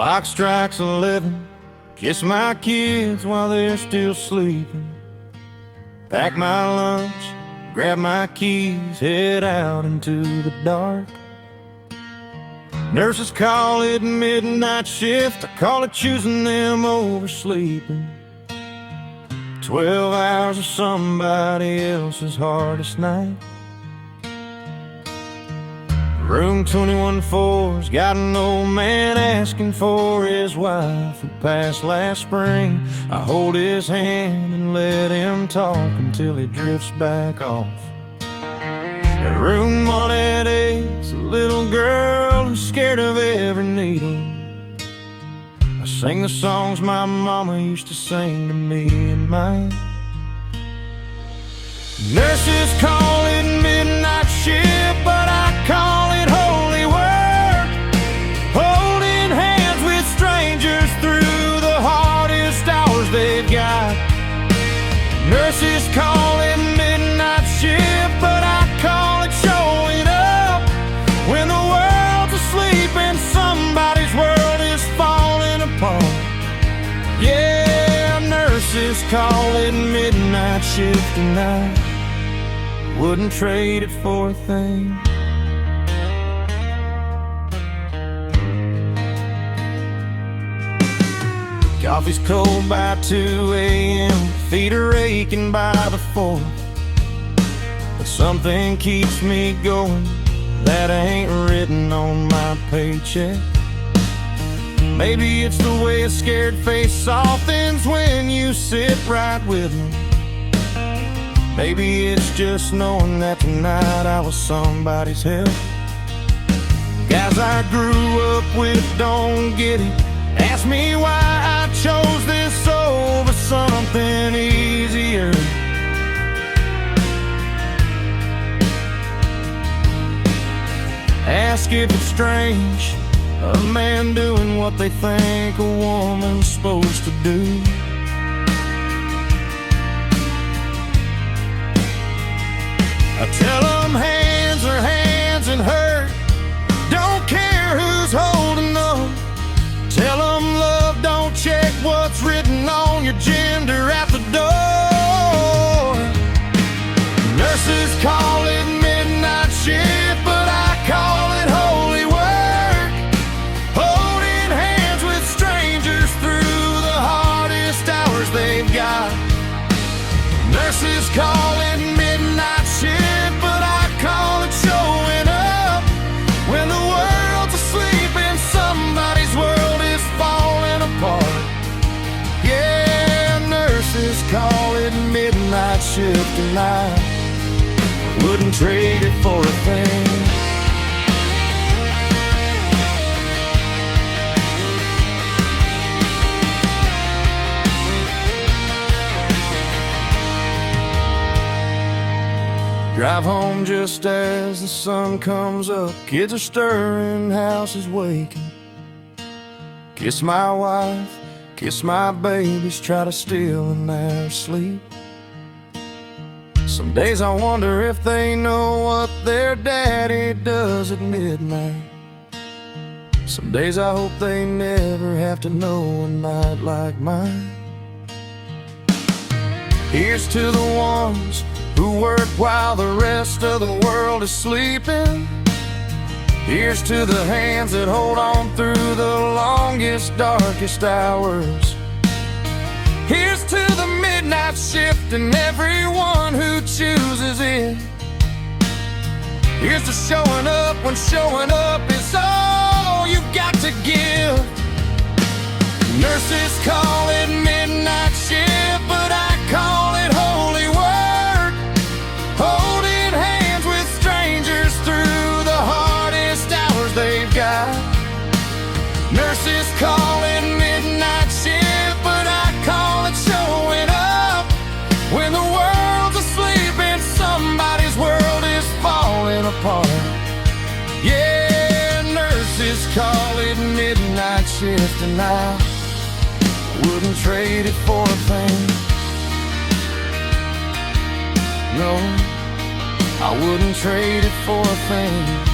Clock strikes 11, kiss my kids while they're still sleeping. Pack my lunch, grab my keys, head out into the dark. Nurses call it midnight shift, I call it choosing them over sleeping. 12 hours of somebody else's hardest night. Room 214's got an old man asking for his wife who passed last spring. I hold his hand and let him talk until he drifts back off. At room 188's a little girl who's scared of every needle. I sing the songs my mama used to sing to me and mine. Nurses call it midnight shift, but I call it holy work. Holding hands with strangers through the hardest hours they've got. Nurses call it midnight shift, but I call it showing up when the world's asleep and somebody's world is falling apart. Yeah, nurses call it midnight shift tonight. Wouldn't trade it for a thing. Coffee's cold by 2 a.m., feet are aching by the 4th. But something keeps me going that ain't written on my paycheck. Maybe it's the way a scared face softens when you sit right with me. Maybe it's just knowing that tonight I was somebody's help. Guys I grew up with don't get it. Ask me why I chose this over something easier. Ask if it's strange, a man doing what they think a woman's supposed to do. I tell them hands are hands and hurt, don't care who's holding them. Tell them love don't check what's written on your gender at the door. Nurses call it midnight shift, but I call it holy work. Holding hands with strangers through the hardest hours they've got. Nurses call it midnight shift, but I call it showing up when the world's asleep and somebody's world is falling apart. Yeah, nurses call it midnight shift tonight. Wouldn't trade it for a thing. Drive home just as the sun comes up. Kids are stirring, house is waking. Kiss my wife, kiss my babies, try to steal an hour's sleep. Some days I wonder if they know what their daddy does at midnight. Some days I hope they never have to know a night like mine. Here's to the ones who work while the rest of the world is sleeping. Here's to the hands that hold on through the longest, darkest hours. Here's to the midnight shift and everyone who chooses it. Here's to showing up when showing up is all you've got to give. Nurses call it midnight shift, but I call it holy work. Holding hands with strangers through the hardest hours they've got. Nurses call it midnight shift, but I call it showing up when the world's asleep and somebody's world is falling apart. Yeah, nurses call it midnight shift and I wouldn't trade it for a thing. No, I wouldn't trade it for a thing.